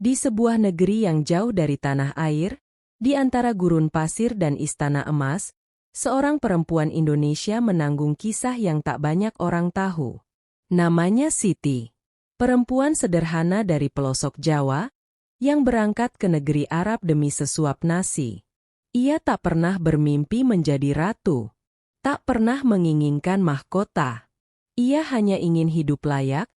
Di sebuah negeri yang jauh dari tanah air, di antara gurun pasir dan istana emas, seorang perempuan Indonesia menanggung kisah yang tak banyak orang tahu. Namanya Siti. Perempuan sederhana dari pelosok Jawa, yang berangkat ke negeri Arab demi sesuap nasi. Ia tak pernah bermimpi menjadi ratu. Tak pernah menginginkan mahkota. Ia hanya ingin hidup layak,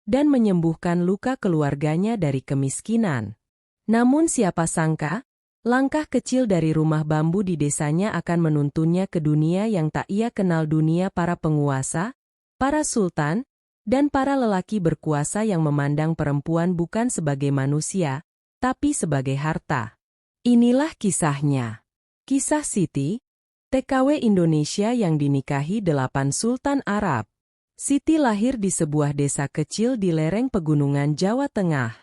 dan menyembuhkan luka keluarganya dari kemiskinan. Namun siapa sangka, langkah kecil dari rumah bambu di desanya akan menuntunnya ke dunia yang tak ia kenal, dunia para penguasa, para sultan, dan para lelaki berkuasa yang memandang perempuan bukan sebagai manusia, tapi sebagai harta. Inilah kisahnya. Kisah Siti, TKW Indonesia yang dinikahi 8 Sultan Arab. Siti lahir di sebuah desa kecil di lereng pegunungan Jawa Tengah.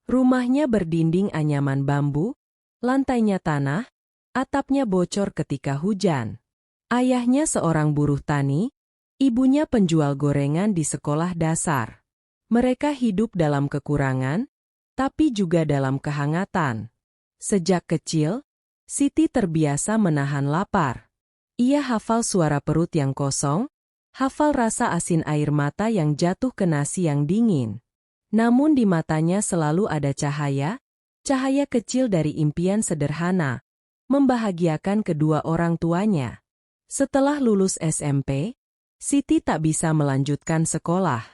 Rumahnya berdinding anyaman bambu, lantainya tanah, atapnya bocor ketika hujan. Ayahnya seorang buruh tani, ibunya penjual gorengan di sekolah dasar. Mereka hidup dalam kekurangan, tapi juga dalam kehangatan. Sejak kecil, Siti terbiasa menahan lapar. Ia hafal suara perut yang kosong, hafal rasa asin air mata yang jatuh ke nasi yang dingin. Namun di matanya selalu ada cahaya, cahaya kecil dari impian sederhana, membahagiakan kedua orang tuanya. Setelah lulus SMP, Siti tak bisa melanjutkan sekolah.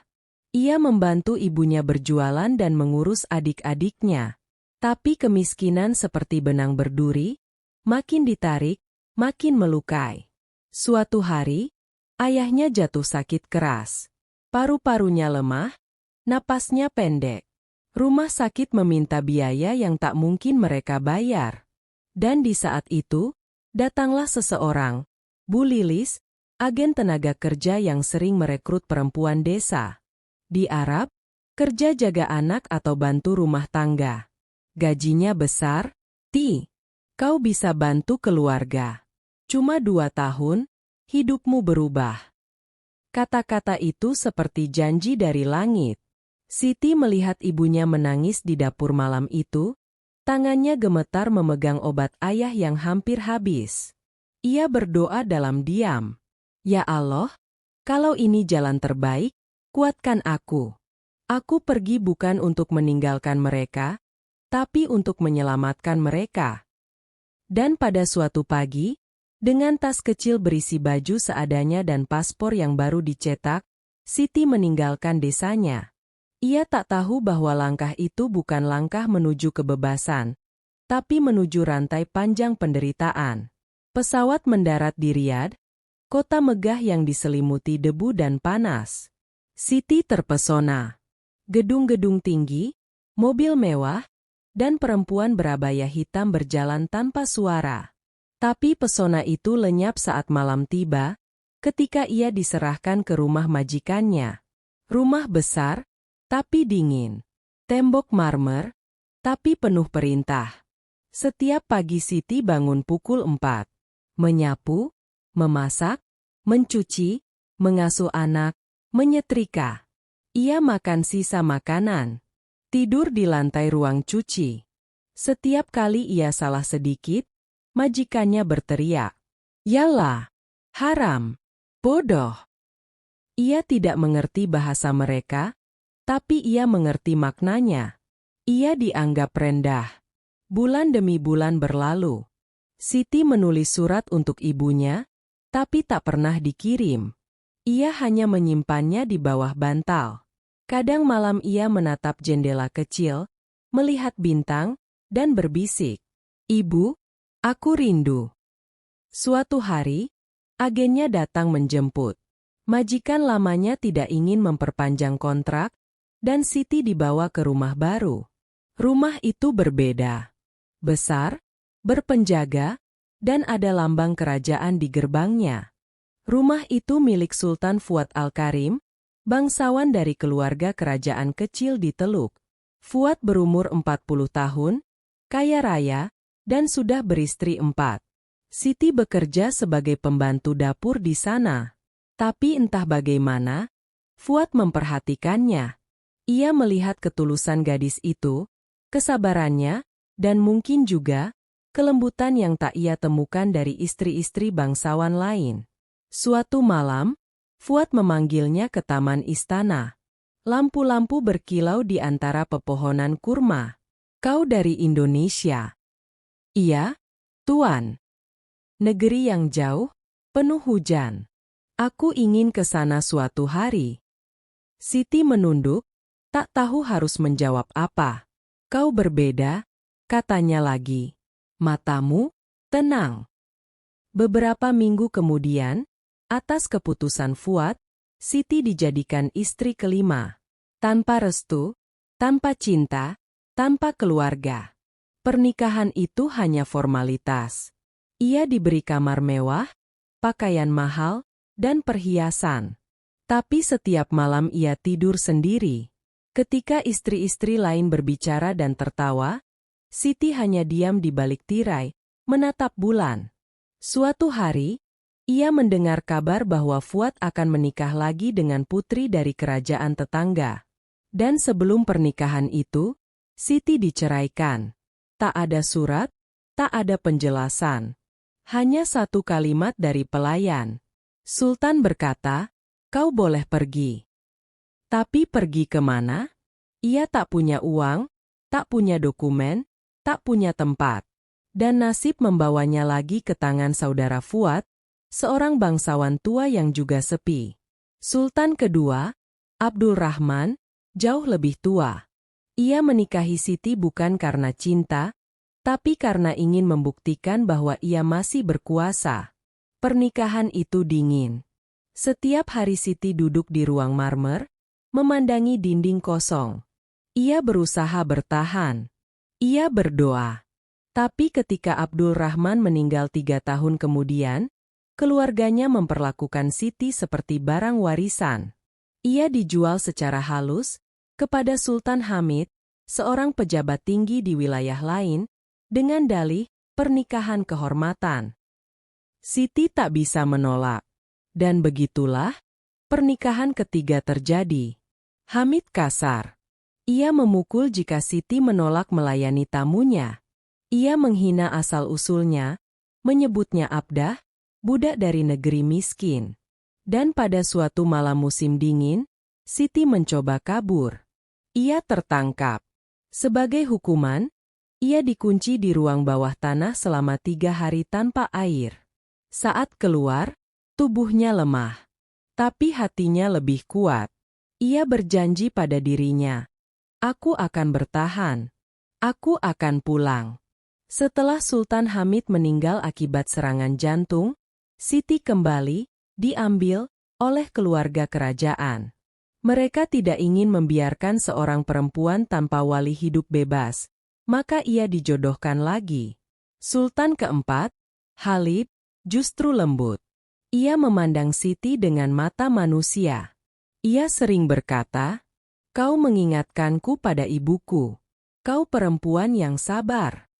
Ia membantu ibunya berjualan dan mengurus adik-adiknya. Tapi kemiskinan seperti benang berduri, makin ditarik, makin melukai. Suatu hari, ayahnya jatuh sakit keras. Paru-parunya lemah, napasnya pendek. Rumah sakit meminta biaya yang tak mungkin mereka bayar. Dan di saat itu, datanglah seseorang, Bu Lilis, agen tenaga kerja yang sering merekrut perempuan desa. Di Arab, kerja jaga anak atau bantu rumah tangga. Gajinya besar, kau bisa bantu keluarga. Cuma 2 tahun, hidupmu berubah. Kata-kata itu seperti janji dari langit. Siti melihat ibunya menangis di dapur malam itu, tangannya gemetar memegang obat ayah yang hampir habis. Ia berdoa dalam diam. Ya Allah, kalau ini jalan terbaik, kuatkan aku. Aku pergi bukan untuk meninggalkan mereka, tapi untuk menyelamatkan mereka. Dan pada suatu pagi, dengan tas kecil berisi baju seadanya dan paspor yang baru dicetak, Siti meninggalkan desanya. Ia tak tahu bahwa langkah itu bukan langkah menuju kebebasan, tapi menuju rantai panjang penderitaan. Pesawat mendarat di Riyadh, kota megah yang diselimuti debu dan panas. Siti terpesona. Gedung-gedung tinggi, mobil mewah, dan perempuan berabaya hitam berjalan tanpa suara. Tapi pesona itu lenyap saat malam tiba, ketika ia diserahkan ke rumah majikannya. Rumah besar, tapi dingin. Tembok marmer, tapi penuh perintah. Setiap pagi Siti bangun pukul 4. Menyapu, memasak, mencuci, mengasuh anak, menyetrika. Ia makan sisa makanan. Tidur di lantai ruang cuci. Setiap kali ia salah sedikit, majikannya berteriak, "Yalah, haram, bodoh." Ia tidak mengerti bahasa mereka, tapi ia mengerti maknanya. Ia dianggap rendah. Bulan demi bulan berlalu. Siti menulis surat untuk ibunya, tapi tak pernah dikirim. Ia hanya menyimpannya di bawah bantal. Kadang malam ia menatap jendela kecil, melihat bintang, dan berbisik, "Ibu, aku rindu." Suatu hari, agennya datang menjemput. Majikan lamanya tidak ingin memperpanjang kontrak, dan Siti dibawa ke rumah baru. Rumah itu berbeda. Besar, berpenjaga, dan ada lambang kerajaan di gerbangnya. Rumah itu milik Sultan Fuad Al-Karim, bangsawan dari keluarga kerajaan kecil di Teluk. Fuad berumur 40 tahun, kaya raya, dan sudah beristri 4. Siti bekerja sebagai pembantu dapur di sana. Tapi entah bagaimana, Fuad memperhatikannya. Ia melihat ketulusan gadis itu, kesabarannya, dan mungkin juga kelembutan yang tak ia temukan dari istri-istri bangsawan lain. Suatu malam, Fuad memanggilnya ke taman istana. Lampu-lampu berkilau di antara pepohonan kurma. "Kau dari Indonesia?" "Iya, Tuan." "Negeri yang jauh, penuh hujan. Aku ingin ke sana suatu hari." Siti menunduk, tak tahu harus menjawab apa. "Kau berbeda," katanya lagi. "Matamu tenang." Beberapa minggu kemudian, atas keputusan Fuad, Siti dijadikan istri kelima. Tanpa restu, tanpa cinta, tanpa keluarga. Pernikahan itu hanya formalitas. Ia diberi kamar mewah, pakaian mahal, dan perhiasan. Tapi setiap malam ia tidur sendiri. Ketika istri-istri lain berbicara dan tertawa, Siti hanya diam di balik tirai, menatap bulan. Suatu hari, ia mendengar kabar bahwa Fuad akan menikah lagi dengan putri dari kerajaan tetangga. Dan sebelum pernikahan itu, Siti diceraikan. Tak ada surat, tak ada penjelasan. Hanya satu kalimat dari pelayan. Sultan berkata, "Kau boleh pergi." Tapi pergi kemana? Ia tak punya uang, tak punya dokumen, tak punya tempat. Dan nasib membawanya lagi ke tangan saudara Fuad, seorang bangsawan tua yang juga sepi. Sultan kedua, Abdul Rahman, jauh lebih tua. Ia menikahi Siti bukan karena cinta, tapi karena ingin membuktikan bahwa ia masih berkuasa. Pernikahan itu dingin. Setiap hari Siti duduk di ruang marmer, memandangi dinding kosong. Ia berusaha bertahan. Ia berdoa. Tapi ketika Abdul Rahman meninggal 3 tahun kemudian, keluarganya memperlakukan Siti seperti barang warisan. Ia dijual secara halus kepada Sultan Hamid, seorang pejabat tinggi di wilayah lain, dengan dalih pernikahan kehormatan. Siti tak bisa menolak. Dan begitulah, pernikahan ketiga terjadi. Hamid kasar. Ia memukul jika Siti menolak melayani tamunya. Ia menghina asal-usulnya, menyebutnya abdah, budak dari negeri miskin. Dan pada suatu malam musim dingin, Siti mencoba kabur. Ia tertangkap. Sebagai hukuman, ia dikunci di ruang bawah tanah selama 3 hari tanpa air. Saat keluar, tubuhnya lemah. Tapi hatinya lebih kuat. Ia berjanji pada dirinya, "Aku akan bertahan. Aku akan pulang." Setelah Sultan Hamid meninggal akibat serangan jantung, Siti kembali diambil oleh keluarga kerajaan. Mereka tidak ingin membiarkan seorang perempuan tanpa wali hidup bebas, maka ia dijodohkan lagi. Sultan keempat, Khalid, justru lembut. Ia memandang Siti dengan mata manusia. Ia sering berkata, "Kau mengingatkanku pada ibuku. Kau perempuan yang sabar."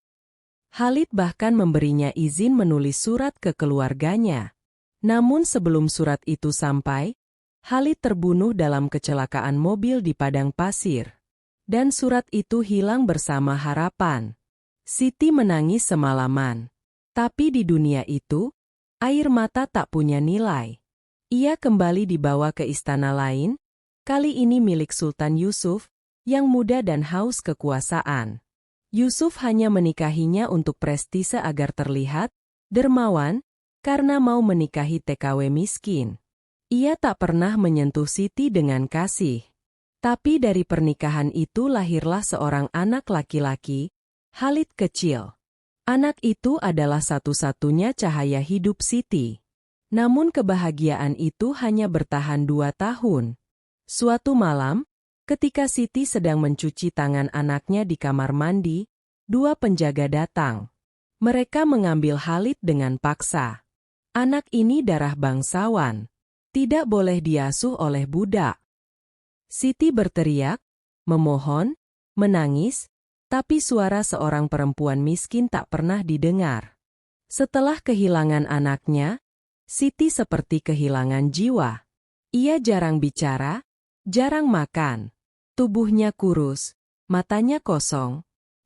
Khalid bahkan memberinya izin menulis surat ke keluarganya. Namun sebelum surat itu sampai, Khalid terbunuh dalam kecelakaan mobil di padang pasir. Dan surat itu hilang bersama harapan. Siti menangis semalaman. Tapi di dunia itu, air mata tak punya nilai. Ia kembali dibawa ke istana lain, kali ini milik Sultan Yusuf, yang muda dan haus kekuasaan. Yusuf hanya menikahinya untuk prestise agar terlihat dermawan, karena mau menikahi TKW miskin. Ia tak pernah menyentuh Siti dengan kasih. Tapi dari pernikahan itu lahirlah seorang anak laki-laki, Khalid kecil. Anak itu adalah satu-satunya cahaya hidup Siti. Namun kebahagiaan itu hanya bertahan 2 tahun. Suatu malam, ketika Siti sedang mencuci tangan anaknya di kamar mandi, 2 penjaga datang. Mereka mengambil Khalid dengan paksa. Anak ini darah bangsawan. Tidak boleh diasuh oleh budak. Siti berteriak, memohon, menangis, tapi suara seorang perempuan miskin tak pernah didengar. Setelah kehilangan anaknya, Siti seperti kehilangan jiwa. Ia jarang bicara, jarang makan. Tubuhnya kurus, matanya kosong,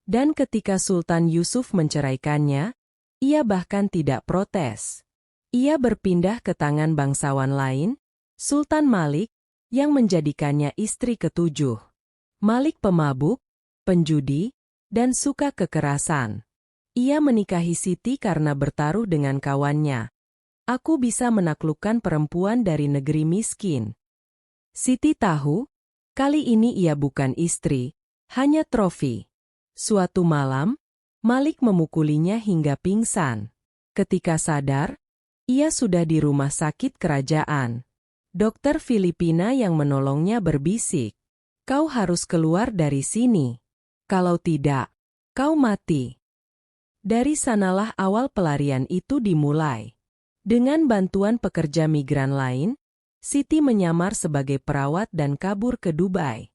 Dan ketika Sultan Yusuf menceraikannya, ia bahkan tidak protes. Ia berpindah ke tangan bangsawan lain, Sultan Malik, yang menjadikannya istri ketujuh. Malik pemabuk, penjudi, dan suka kekerasan. Ia menikahi Siti karena bertaruh dengan kawannya. Aku bisa menaklukkan perempuan dari negeri miskin. Siti tahu, kali ini ia bukan istri, hanya trofi. Suatu malam, Malik memukulinya hingga pingsan. Ketika sadar, ia sudah di rumah sakit kerajaan. Dokter Filipina yang menolongnya berbisik, "Kau harus keluar dari sini. Kalau tidak, kau mati." Dari sanalah awal pelarian itu dimulai. Dengan bantuan pekerja migran lain, Siti menyamar sebagai perawat dan kabur ke Dubai.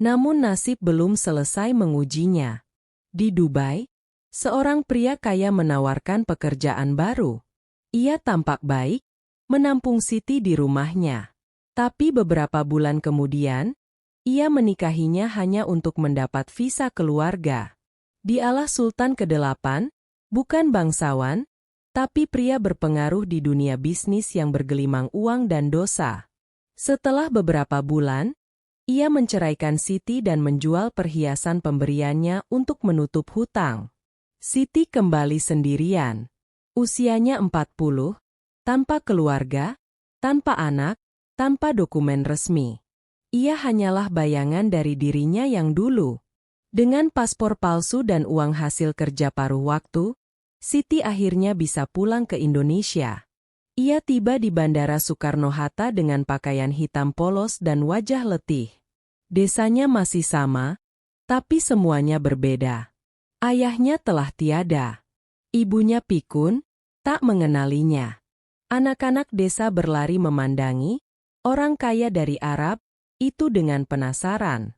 Namun nasib belum selesai mengujinya. Di Dubai, seorang pria kaya menawarkan pekerjaan baru. Ia tampak baik, menampung Siti di rumahnya. Tapi beberapa bulan kemudian, ia menikahinya hanya untuk mendapat visa keluarga. Dialah Sultan ke-8, bukan bangsawan, tapi pria berpengaruh di dunia bisnis yang bergelimang uang dan dosa. Setelah beberapa bulan, ia menceraikan Siti dan menjual perhiasan pemberiannya untuk menutup hutang. Siti kembali sendirian. Usianya 40, tanpa keluarga, tanpa anak, tanpa dokumen resmi. Ia hanyalah bayangan dari dirinya yang dulu. Dengan paspor palsu dan uang hasil kerja paruh waktu, Siti akhirnya bisa pulang ke Indonesia. Ia tiba di Bandara Soekarno-Hatta dengan pakaian hitam polos dan wajah letih. Desanya masih sama, tapi semuanya berbeda. Ayahnya telah tiada. Ibunya pikun, tak mengenalinya. Anak-anak desa berlari memandangi orang kaya dari Arab itu dengan penasaran.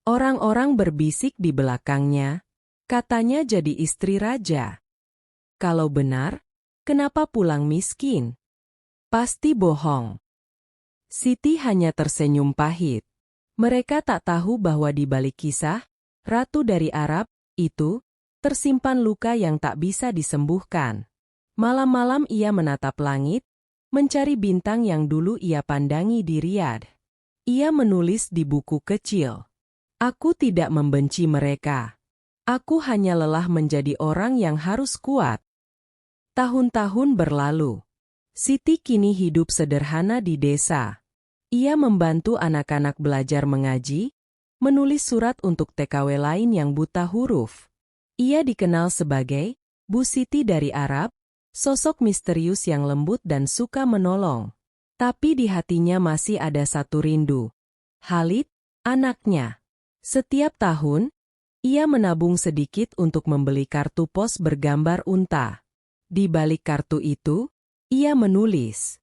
Orang-orang berbisik di belakangnya, katanya jadi istri raja. Kalau benar, kenapa pulang miskin? Pasti bohong. Siti hanya tersenyum pahit. Mereka tak tahu bahwa di balik kisah ratu dari Arab itu tersimpan luka yang tak bisa disembuhkan. Malam-malam ia menatap langit, mencari bintang yang dulu ia pandangi di Riyadh. Ia menulis di buku kecil, "Aku tidak membenci mereka. Aku hanya lelah menjadi orang yang harus kuat." Tahun-tahun berlalu. Siti kini hidup sederhana di desa. Ia membantu anak-anak belajar mengaji, menulis surat untuk TKW lain yang buta huruf. Ia dikenal sebagai Bu Siti dari Arab, sosok misterius yang lembut dan suka menolong. Tapi di hatinya masih ada satu rindu. Khalid, anaknya. Setiap tahun, ia menabung sedikit untuk membeli kartu pos bergambar unta. Di balik kartu itu, ia menulis,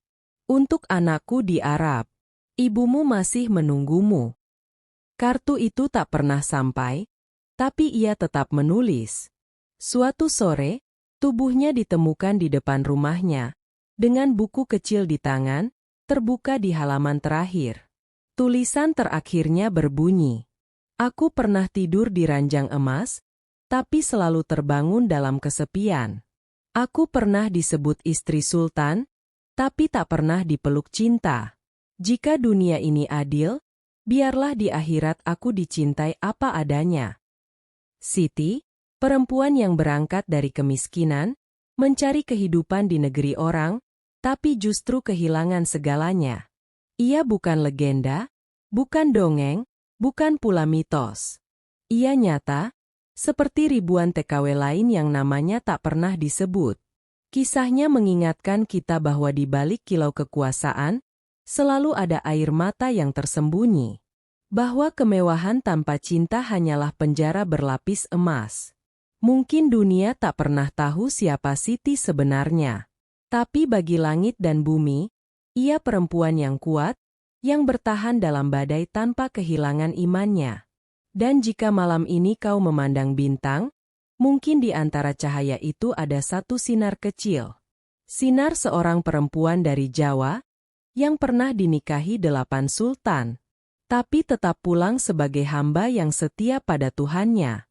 "Untuk anakku di Arab, ibumu masih menunggumu." Kartu itu tak pernah sampai, tapi ia tetap menulis. Suatu sore, tubuhnya ditemukan di depan rumahnya, dengan buku kecil di tangan, terbuka di halaman terakhir. Tulisan terakhirnya berbunyi, "Aku pernah tidur di ranjang emas, tapi selalu terbangun dalam kesepian. Aku pernah disebut istri sultan, tapi tak pernah dipeluk cinta. Jika dunia ini adil, biarlah di akhirat aku dicintai apa adanya." Siti, perempuan yang berangkat dari kemiskinan, mencari kehidupan di negeri orang, tapi justru kehilangan segalanya. Ia bukan legenda, bukan dongeng, bukan pula mitos. Ia nyata, seperti ribuan TKW lain yang namanya tak pernah disebut. Kisahnya mengingatkan kita bahwa di balik kilau kekuasaan, selalu ada air mata yang tersembunyi. Bahwa kemewahan tanpa cinta hanyalah penjara berlapis emas. Mungkin dunia tak pernah tahu siapa Siti sebenarnya. Tapi bagi langit dan bumi, ia perempuan yang kuat, yang bertahan dalam badai tanpa kehilangan imannya. Dan jika malam ini kau memandang bintang, mungkin di antara cahaya itu ada satu sinar kecil. Sinar seorang perempuan dari Jawa, yang pernah dinikahi 8 sultan, tapi tetap pulang sebagai hamba yang setia pada Tuhannya.